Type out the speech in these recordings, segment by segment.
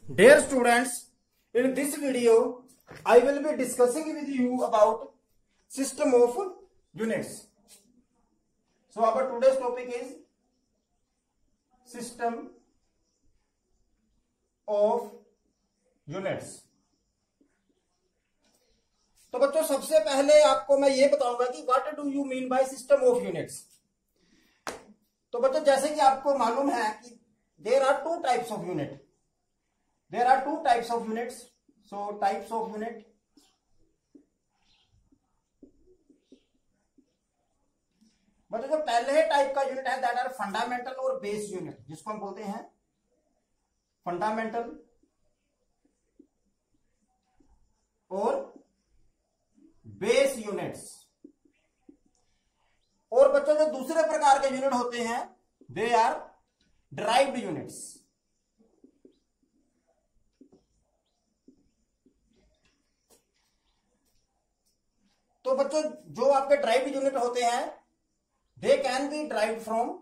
Dear students, in this video, I will be discussing with you about system of units. So our today's topic is system of units. तो बच्चों सबसे पहले आपको मैं ये बताऊंगा कि what do you mean by system of units. तो बच्चों जैसे कि आपको मालूम है कि there are two types of unit. There are two types of units. So types of unit. बच्चों जो पहले टाइप का यूनिट है दैट आर फंडामेंटल और बेस यूनिट, जिसको हम बोलते हैं फंडामेंटल और बेस यूनिट्स. और बच्चों जो दूसरे प्रकार के यूनिट होते हैं दे आर डिराइव्ड यूनिट्स. तो बच्चों जो आपके ड्राइव्ड यूनिट होते हैं they can be derived from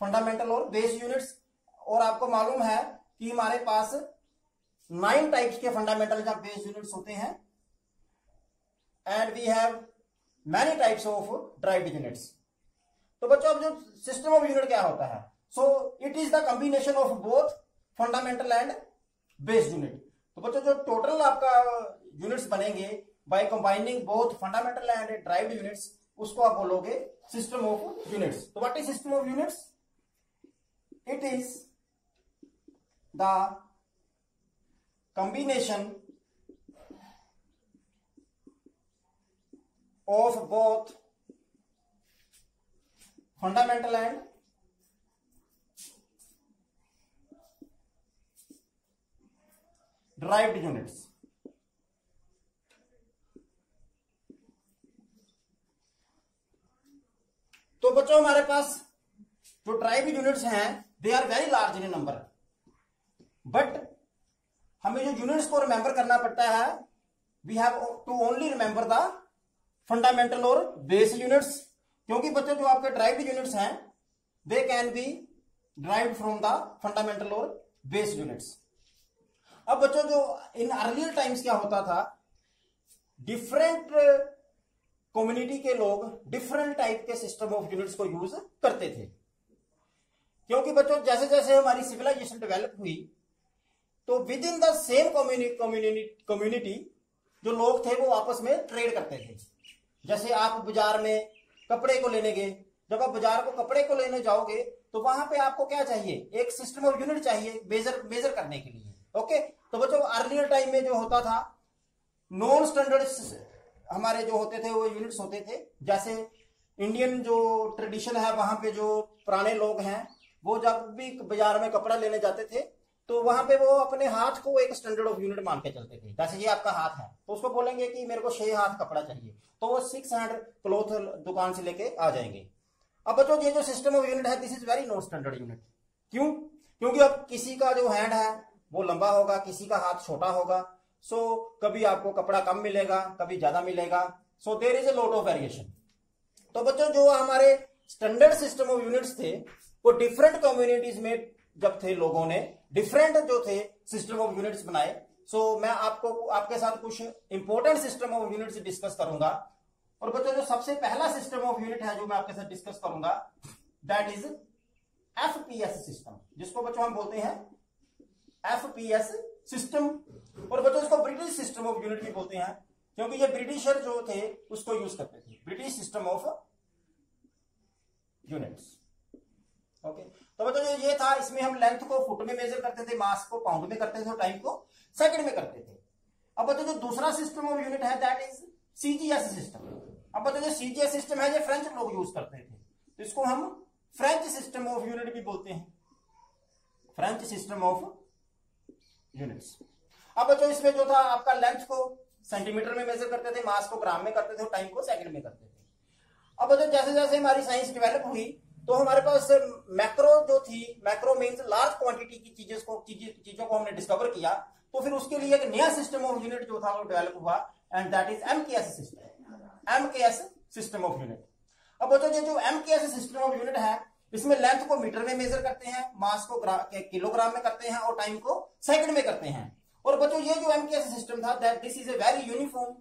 fundamental और बेस यूनिट्स. और आपको मालूम है कि हमारे पास 9 टाइप्स के फंडामेंटल या बेस यूनिट्स होते हैं and we have many types of derived units. तो बच्चों अब जो सिस्टम ऑफ यूनिट क्या होता है, so it is the combination of both fundamental and base unit. तो बच्चों जो टोटल आपका यूनिट्स बनेंगे by combining both fundamental and derived units, उसको आप बोलोगे system of units. तो what is system of units? It is the combination of both fundamental and derived units. तो बच्चों हमारे पास जो ड्राइव्ड यूनिट्स हैं they are very large in number, but हमें जो यूनिट्स को रिमेंबर करना पड़ता है we have to only remember the fundamental और बेस यूनिट्स. क्योंकि बच्चों जो आपके ड्राइव्ड यूनिट्स हैं they can be derived from the fundamental और बेस यूनिट्स. अब बच्चों जो इन अर्लियर टाइम्स क्या होता था, डिफरेंट कम्युनिटी के लोग डिफरेंट टाइप के सिस्टम ऑफ यूनिट्स को यूज करते थे. क्योंकि बच्चों जैसे जैसे हमारी सिविलाइजेशन डेवलप हुई तो with in the same community जो लोग थे वो आपस में ट्रेड करते थे. जैसे आप बाजार में कपड़े को लेने गए, जब आप बाजार को कपड़े को लेने जाओगे तो वहां पे आपको क्या चाहिए, एक सिस्टम ऑफ यूनिट चाहिए मेजर करने के लिए. ओके, तो बच्चों अर्लियर टाइम में जो होता था नॉन स्टैंडर्ड हमारे जो होते थे वो यूनिट्स होते थे. जैसे इंडियन जो ट्रेडिशन है वहां पे जो पुराने लोग हैं वो जब भी बाजार में कपड़ा लेने जाते थे तो वहां पे वो अपने हाथ को एक स्टैंडर्ड ऑफ यूनिट मान के चलते थे. जैसे ये आपका हाथ है तो उसको बोलेंगे कि मेरे को 6 हाथ कपड़ा चाहिए, तो वो 6 हैंड क्लॉथ दुकान से लेके आ जाएंगे. अब बच्चों ये जो सिस्टम ऑफ यूनिट है this is very non standard unit. क्यों? क्योंकि अब किसी का जो हैंड है वो लंबा होगा, किसी का हाथ छोटा होगा. सो कभी आपको कपड़ा कम मिलेगा, कभी ज्यादा मिलेगा. So there is a lot of variation. तो बच्चों जो हमारे स्टैंडर्ड सिस्टम ऑफ यूनिट्स थे वो डिफरेंट कम्युनिटीज में जब थे लोगों ने डिफरेंट जो थे सिस्टम ऑफ यूनिट्स बनाए. सो मैं आपको आपके साथ कुछ important system of units discuss करूंगा. और बच्चों जो सबसे पहला सिस्टम ऑफ यूनिट है जो मैं आपके साथ डिस्कस करूंगा दैट इज एफपीएस सिस्टम, जिसको बच्चों हम बोलते हैं एफपीएस सिस्टम. और बच्चों इसको ब्रिटिश सिस्टम ऑफ यूनिट भी बोलते हैं क्योंकि ये ब्रिटिशर जो थे उसको यूज करते थे, British system of units. Okay, तो बच्चों जो ये था इसमें हम लेंथ को फुट में मेजर करते थे, मास को पाउंड में करते थे और टाइम को सेकंड में करते थे. अब बच्चों जो दूसरा सिस्टम ऑफ यूनिट है दैट इज सीजीएस सिस्टम. अब बच्चों जो सीजीएस सिस्टम है ये फ्रेंच लोग यूज करते थे, तो इसको हम फ्रेंच सिस्टम ऑफ यूनिट भी बोलते हैं, फ्रेंच सिस्टम ऑफ यूनिट्स. अब बच्चों इसमें जो था आपका लेंथ को सेंटीमीटर में मेजर करते थे, मास को ग्राम में करते थे और टाइम को सेकंड में करते थे. अब बच्चों जैसे जैसे हमारी साइंस डेवलप हुई तो हमारे पास मैक्रो जो थी, मैक्रो मींस लार्ज क्वांटिटी की चीजों को हमने डिस्कवर किया. तो फिर उसके लिए एक नया सिस्टम ऑफ यूनिट जो था वो डेवलप हुआ and that is MKS system, MKS system of unit. अब बच्चों ये जो एमकेएस सिस्टम ऑफ यूनिट है इसमें लेंथ को मीटर में मेजर करते हैं, मास को किलोग्राम में करते हैं और टाइम को सेकंड में करते हैं। और बच्चों ये जो एमकेएस सिस्टम था that this is a very uniform,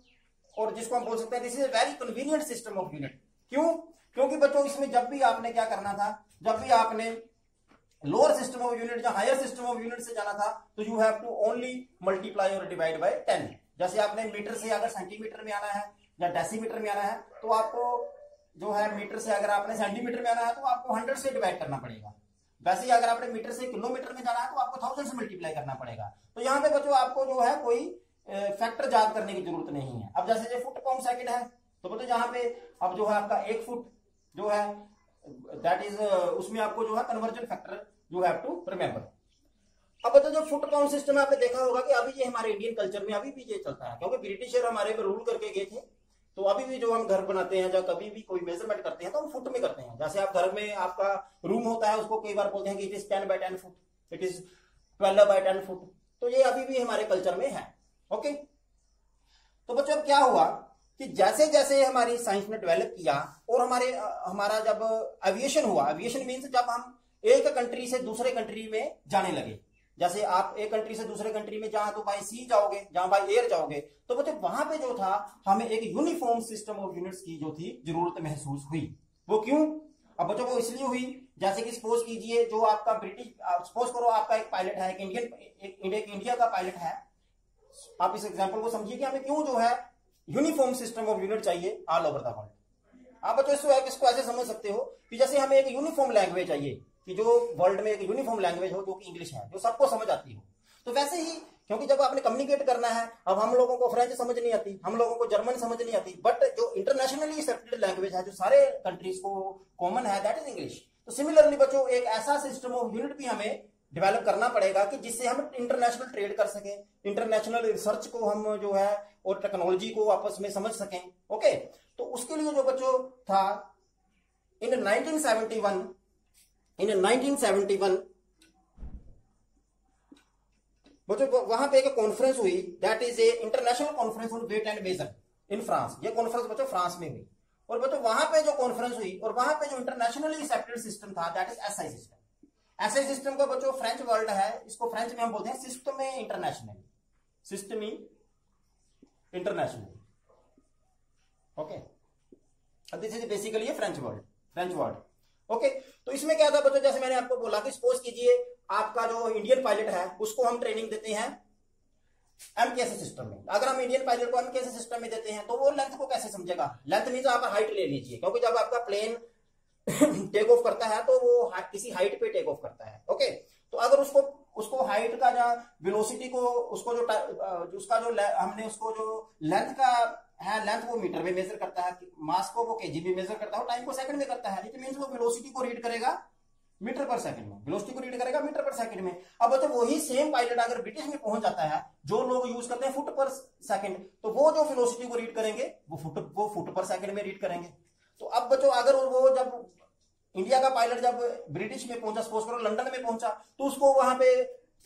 और जिसको हम बोल सकते हैं this is a very convenient system of unit. क्यों? क्योंकि बच्चों इसमें जब भी आपने क्या करना था, जब भी आपने लोअर सिस्टम ऑफ यूनिट या हायर सिस्टम ऑफ यूनिट से जाना था तो you have to only multiply और डिवाइड बाय 10। जैसे आपने मीटर से अगर सेंटीमीटर में आना है या डेसीमीटर में आना है तो आपको जो है मीटर से अगर आपने सेंटीमीटर में आना है तो आपको 100 से डिवाइड करना पड़ेगा। वैसे ही अगर आपने मीटर से किलोमीटर में जाना है तो आपको 1000 से मल्टीप्लाई करना पड़ेगा। तो यहाँ पे बच्चों आपको जो है कोई फैक्टर याद करने की जरूरत नहीं है। अब जैसे ये फुट पर सेकंड है तो बच्चों यहाँ पे अब जो है आपका 1 फुट जो है दैट इज उसमें आपको जो है conversion factor you have to remember. अब बच्चों जो फुट पाउंड सिस्टम है आपने देखा होगा कि अभी ये हमारे इंडियन कल्चर में अभी भी ये चलता है, क्योंकि ब्रिटिशर हमारे पे रूल करके गए थे। तो अभी भी जो हम घर बनाते हैं या कभी भी कोई मेजरमेंट करते हैं तो हम फुट में करते हैं। जैसे आप घर में आपका रूम होता है उसको कई बार बोलते हैं कि it is 10 by 10 foot, it is 12 by 10 foot. तो ये अभी भी हमारे कल्चर में है। ओके, तो बच्चों अब क्या हुआ कि जैसे जैसे हमारी साइंस ने डेवलप किया और हमारा जब एविएशन हुआ, एविएशन मीन्स जब हम एक कंट्री से दूसरे कंट्री में जाने लगे, जैसे आप एक कंट्री से दूसरे कंट्री में जहां तो बाय सी जाओगे, जहां बाय एयर जाओगे, तो बच्चे वहां पे जो था हमें एक यूनिफॉर्म सिस्टम ऑफ यूनिट्स की जो थी जरूरत महसूस हुई। वो क्यों? अब बच्चों वो इसलिए हुई, जैसे कि सपोज कीजिए जो आपका ब्रिटिश, सपोज करो आपका एक पायलट है, एक इंडिया का पायलट है। आप इस एग्जाम्पल को समझिए कि हमें क्यों जो है यूनिफॉर्म सिस्टम ऑफ यूनिट चाहिए ऑल ओवर द वर्ल्ड। आप बच्चों इसको ऐसे समझ सकते हो कि जैसे हमें एक यूनिफॉर्म लैंग्वेज चाहिए कि जो वर्ल्ड में एक यूनिफॉर्म लैंग्वेज हो जो कि इंग्लिश है, जो सबको समझ आती हो। तो वैसे ही क्योंकि जब आपने कम्युनिकेट करना है, अब हम लोगों को फ्रेंच समझ नहीं आती, हम लोगों को जर्मन समझ नहीं आती, बट जो इंटरनेशनली एक्सेप्टेड लैंग्वेज है जो सारे कंट्रीज को कॉमन है दैट इज इंग्लिश। तो सिमिलरली बच्चों एक ऐसा सिस्टम ऑफ यूनिट भी हमें डेवलप करना पड़ेगा कि जिससे हम इंटरनेशनल ट्रेड कर सकें, इंटरनेशनल रिसर्च को हम जो है और टेक्नोलॉजी को आपस में समझ सकें। ओके, तो उसके लिए जो बच्चों था इन 1971 बच्चों वहां पे एक कॉन्फ्रेंस हुई that is a international conference on weight and measure in France. ये कॉन्फ्रेंस बच्चों फ्रांस में हुई और बच्चों वहां पे जो कॉन्फ्रेंस हुई और वहां पे जो इंटरनेशनली एक्सेप्टेड सिस्टम था that is SI system. SI system का बच्चों फ्रेंच वर्ड है, इसको फ्रेंच में हम बोलते हैं system international, system international. Okay, this is basically A French word. Okay, तो इसमें क्या था बच्चों, जैसे मैंने आपको बोला कि सपोज कीजिए आपका जो इंडियन पायलट है उसको हम ट्रेनिंग देते हैं एमकेएस सिस्टम में। अगर हम इंडियन पायलट को एमकेएस सिस्टम में देते हैं तो वो लेंथ को कैसे समझेगा? लेंथ मींस आप हाइट ले लीजिए, क्योंकि जब आपका प्लेन टेक ऑफ करता है तो वो किसी हाइट पे टेक ऑफ करता है। ओके, तो अगर उसको हाइट का या वेलोसिटी को उसको जो उसका जो हमने उसको जो लेंथ का है, लेंथ वो मीटर में मेजर करता है, मास को वो केजी में मेजर करता है, टाइम को सेकंड में करता है। इट मींस वो वेलोसिटी को रीड करेगा मीटर पर सेकंड में, वेलोसिटी को रीड करेगा मीटर पर सेकंड में। अब बच्चों वही सेम पायलट अगर ब्रिटिश में पहुंच जाता है, जो लोग यूज करते हैं फुट पर सेकंड, तो वो जो वेलोसिटी को रीड करेंगे वो फुट पर सेकंड में रीड करेंगे। तो अब बच्चों अगर वो जब इंडिया का पायलट जब ब्रिटिश में पहुंचा, सपोज करो लंदन में पहुंचा, तो उसको वहां पे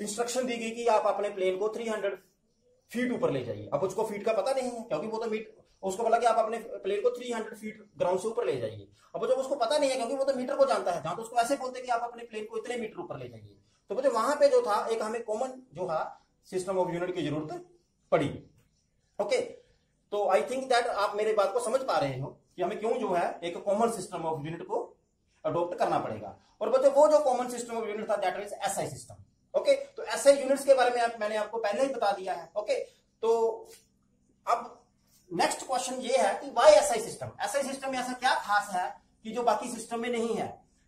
इंस्ट्रक्शन दी गई कि आप अपने प्लेन को 300 फीट ऊपर ले जाइए। अब उसको फीट का पता नहीं है, क्योंकि वो तो उसको बोला कि आप अपने प्लेन को 300 फीट ग्राउंड से ऊपर ले जाइए। अब जब उसको पता नहीं है, क्योंकि वो तो मीटर को जानता है, जहां तो उसको ऐसे बोलते कि आप अपने प्लेन को इतने मीटर ऊपर ले जाइए। तो बच्चों वहां पे जो था एक हमें कॉमन जो है सिस्टम ऑफ यूनिट की जरूरत पड़ी। ओके, तो आई थिंक दैट आप मेरे बात को समझ पा रहे हो कि हमें क्यों जो है एक कॉमन सिस्टम ऑफ यूनिट को अडॉप्ट करना पड़ेगा। और बच्चों वो जो कॉमन सिस्टम ऑफ यूनिट था that is SI system. Okay, तो एसआई यूनिट्स के बारे में मैंने आपको पहले ही बता दिया है। ओके, तो अब नेक्स्ट क्वेश्चन ये है कि why SI system? SI system में ऐसा क्या खास है कि जो बाकी सिस्टम में नहीं है?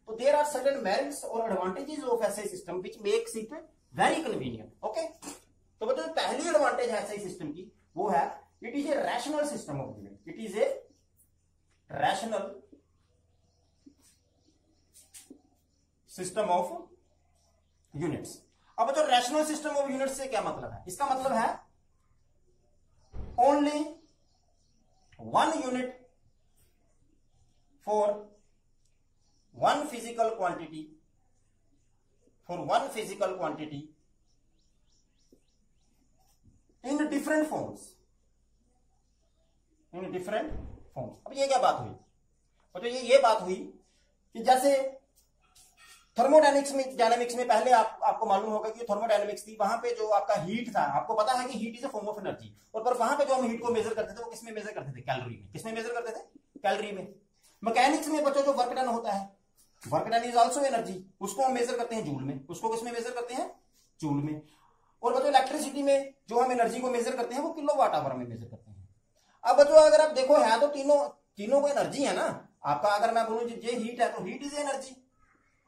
तो देयर आर सर्टेन मेरिट्स और advantages of SI system which makes it very convenient. Okay, तो बच्चों पहली एडवांटेज है एसआई सिस्टम की, वो है it is a rational system of unit. It is a rational system of units. अब बच्चों रैशनल सिस्टम ऑफ यूनिट्स से क्या मतलब है? इसका मतलब है only one unit for one physical quantity in different forms। अब ये क्या बात हुई? तो ये बात हुई कि जैसे थर्मोडायनेमिक्स में डायनेमिक्स में पहले आपको मालूम होगा कि थर्मोडायनेमिक्स थी, वहां पे जो आपका हीट था, आपको पता है कि heat is a form of energy, और पर वहां पे जो हम हीट को मेजर करते थे वो किसमें मेजर करते थे? कैलोरी में। किसमें मेजर करते थे? कैलोरी में। मैकेनिक्स में बच्चों जो वर्क डन होता है, work done is also energy, उसको हम मेजर करते हैं जूल में। उसको किसमें मेजर करते हैं? जूल में। और बच्चों इलेक्ट्रिसिटी में जो हम एनर्जी को मेजर करते हैं वो किलोवाट आवर में मेजर करते हैं। अब बच्चों अगर आप देखो है तो तीनों को एनर्जी है ना आपका। अगर मैं बोलूं ये हीट है तो हीट इज एनर्जी,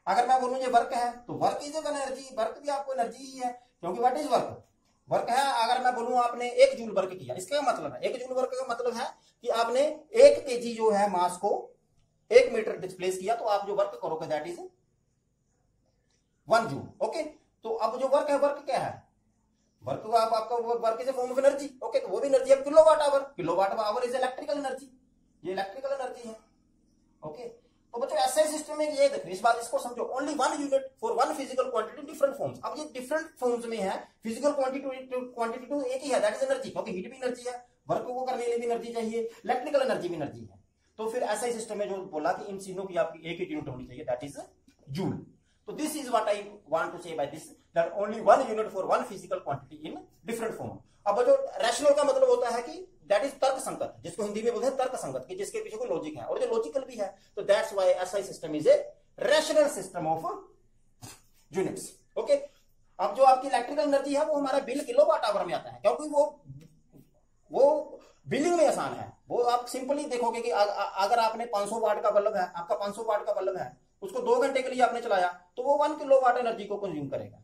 अगर मैं बोलूं ये वर्क है तो वर्क इज एनर्जी, वर्क भी आपको एनर्जी ही है, क्योंकि व्हाट इज वर्क? वर्क है। अगर मैं बोलूं आपने 1 जूल वर्क किया, इसका मतलब है 1 जूल वर्क का मतलब है कि आपने 1 केजी जो है मास को 1 मीटर डिस्प्लेस किया, तो आप जो वर्क करोगे दैट इज 1 जूल। ओके, तो अब जो वर्क है, वर्क क्या है? वर्क आपका work is a form of energy. Okay, तो वो भी एनर्जी है kilowatt hour. Kilowatt hour is electrical energy, ये इलेक्ट्रिकल एनर्जी है। ओके, तो बच्चों ऐसे सिस्टम में ये देखो, इस बात इसको समझो, only 1 unit for 1 physical quantity different forms. अब ये डिफरेंट फॉर्म्स में है, फिजिकल क्वांटिटी तो एक ही है, दैट इज एनर्जी, क्योंकि हीट भी एनर्जी है, वर्क को करने के लिए भी एनर्जी चाहिए, इलेक्ट्रिकल एनर्जी भी एनर्जी है। तो फिर ऐसा ही सिस्टम है जो बोला कि इन तीनों की आपकी एक ही यूनिट होनी चाहिए, दैट इज जूल। तो this is what I want to say by this, that only 1 unit for 1 physical quantity in different form. अब जो रैशनल का मतलब होता है कि दैट इज तर्क संगत, जिसको हिंदी में बोलते हैं तर्क संगत, कि जिसके पीछे कोई लॉजिक है, और जो लॉजिकल भी है। तो that's why SI system is a rational system of units. Okay, अब जो आपकी इलेक्ट्रिकल एनर्जी है वो हमारा बिल किलोवाट आवर में आता है, क्योंकि वो बिलिंग में आसान है। वो आप सिंपली देखोगे कि अगर आपने 500 वाट का बल्ब है, आपका 500 वाट का बल्ब है, उसको 2 घंटे के लिए आपने चलाया, तो वो 1 किलोवाट एनर्जी को कंज्यूम करेगा।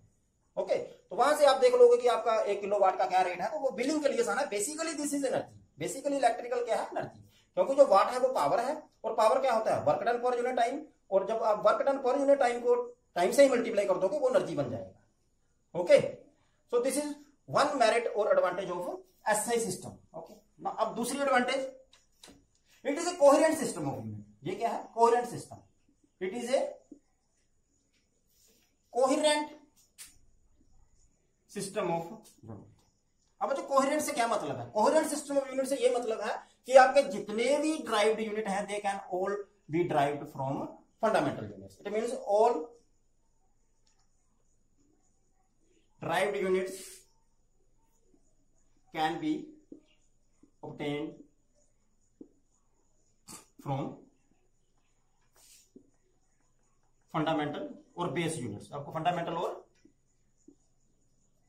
ओके, तो वहां से आप देख लोगे कि आपका 1 किलोवाट का क्या रेट है, तो वो बिलिंग के लिए आसान है। Basically this is energy, basically electrical क्या है? एनर्जी, क्योंकि जो वाट है वो पावर है, और पावर क्या होता है? Work done per unit time, और जब आप work done per unit time को टाइम से ही मल्टीप्लाई कर दोगे वो एनर्जी बन जाएगा। Okay, so this is one merit और advantage of SI system. Okay, अब दूसरी advantage, it is a coherent system of unit. ये क्या है? Coherent system. It is a coherent system of unit. अब जो कोहेरेंट से क्या मतलब है? कोहेरेंट सिस्टम ऑफ यूनिट से ये मतलब है कि आपके जितने भी ड्राइव्ड यूनिट हैं, they can all B derived from fundamental units. It means all derived units can be obtained from fundamental और बेस यूनिट्स। आपको फंडामेंटल और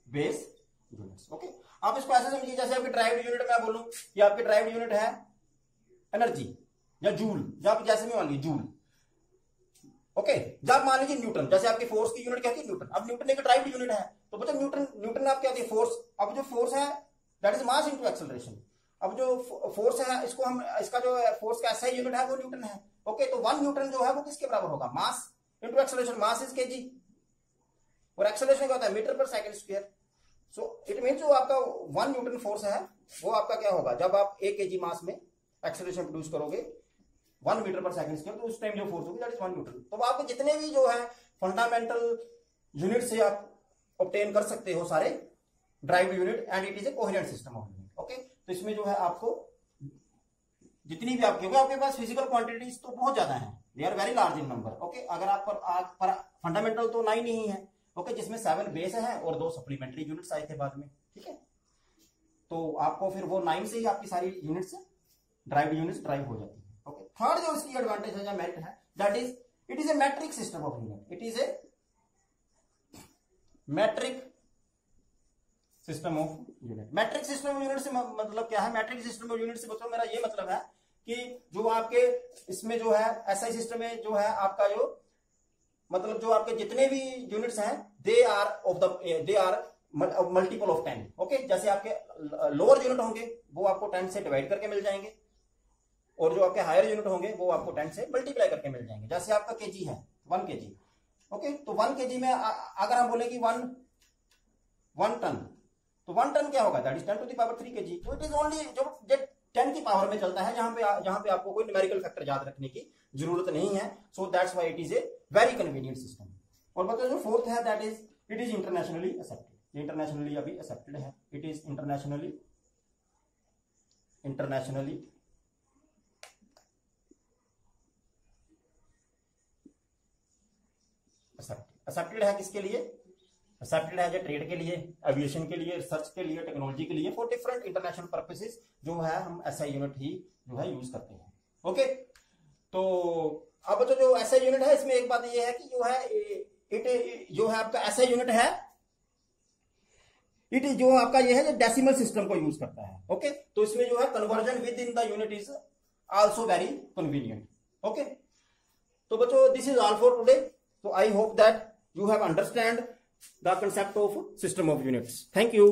बेस यूनिट्स। ओके, आप इसको ऐसे समझिए जैसे आपकी ड्राइव्ड यूनिट, मैं बोलूं कि आपकी ड्राइव्ड यूनिट है एनर्जी या जूल, जब जैसे भी मान लीजिए जूल। ओके, जब मान लीजिए न्यूटन, जैसे आपकी फोर्स की यूनिट क्या थी? न्यूटन। अब न्यूटन एक ड्राइव्ड यूनिट है, तो बच्चा न्यूटन आप क्या होती है? फोर्स। अब जो फोर्स है that is mass into acceleration. अब जो फोर्स है, इसको हम, इसका जो फोर्स का एसआई यूनिट है वो न्यूटन है। ओके, तो 1 न्यूटन जो है वो किसके बराबर होगा? Mass into acceleration. Mass is KG, और एक्सेलरेशन क्या होता है? मीटर पर second square. So it mean जो आपका 1 न्यूटन फोर्स है वो आपका क्या होगा? जब आप 1 केजी मास में एक्सेलरेशन प्रोड्यूस करोगे 1 मीटर पर सेकंड स्क्वायर, तो उस टाइम जो फोर्स होगी दैट इज 1 न्यूटन। तो आपके जितने भी जो है फंडामेंटल यूनिट से आप ऑब्टेन कर सकते हो सारे derived unit, and it is a coherent system of unit. Okay, तो इसमें जो है आपको जितनी भी आप, क्योंकि आपके पास फिजिकल क्वांटिटीज तो बहुत ज्यादा है, they are very large in number. Okay, अगर आप पर फंडामेंटल तो 9 ही है। ओके, जिसमें 7 बेस है और 2 सप्लीमेंट्री यूनिट्स आए थे बाद में। ठीक है, तो आपको फिर वो 9 से ही आपकी सारी यूनिट्स ड्राइव्ड यूनिट्स ड्राइव हो जाती है। ओके, थर्ड जो इसकी एडवांटेज है या मेरिट है, that is it is A matric system of unit. It is A matric system of unit. Matric system of unit से मतलब क्या है? मैट्रिक सिस्टम ऑफ यूनिट से बच्चों मेरा ये मतलब है कि जो आपके इसमें जो है एसआई सिस्टम में जो है आपका जो मतलब जो आपके जितने भी यूनिट्स हैं they are multiple of 10। Okay, जैसे आपके लोअर यूनिट होंगे वो आपको 10 से डिवाइड करके मिल जाएंगे, और जो आपके हायर यूनिट होंगे वो आपको 10 से मल्टीप्लाई करके मिल जाएंगे। जैसे आपका केजी है 1 केजी। ओके, तो 1 केजी में अगर हम बोले कि 1 टन, तो 1 टन क्या होगा? That is 10 to the power 3 KG. तो इट इज ओनली जो 10 की पावर में चलता है, जहां पे आपको कोई न्यूमेरिकल फैक्टर याद रखने की जरूरत नहीं है। So that's why it is a very convenient system. और बताओ जो फोर्थ है that is it is internationally accepted. Internationally अभी एक्सेप्टेड है, इट इज इंटरनेशनली एक्सेप्टेड है किसके लिए? एक्सेप्टेड है जो ट्रेड के लिए, एविएशन के लिए, रिसर्च के लिए, टेक्नोलॉजी के लिए, फॉर डिफरेंट इंटरनेशनल पर्पसेस जो है हम एसआई यूनिट ही जो है यूज करते हैं। ओके, तो अब तो जो एसआई यूनिट है इसमें एक बात ये है कि जो है इट जो है आपका एसआई यूनिट है इट जो आपका ये है डेसिमल सिस्टम को यूज करता है। ओके, तो इसमें जो है conversion with in the unit is also very convenient. Okay, तो बच्चों this is all for today. So I hope that you have understand the concept of system of units. Thank you.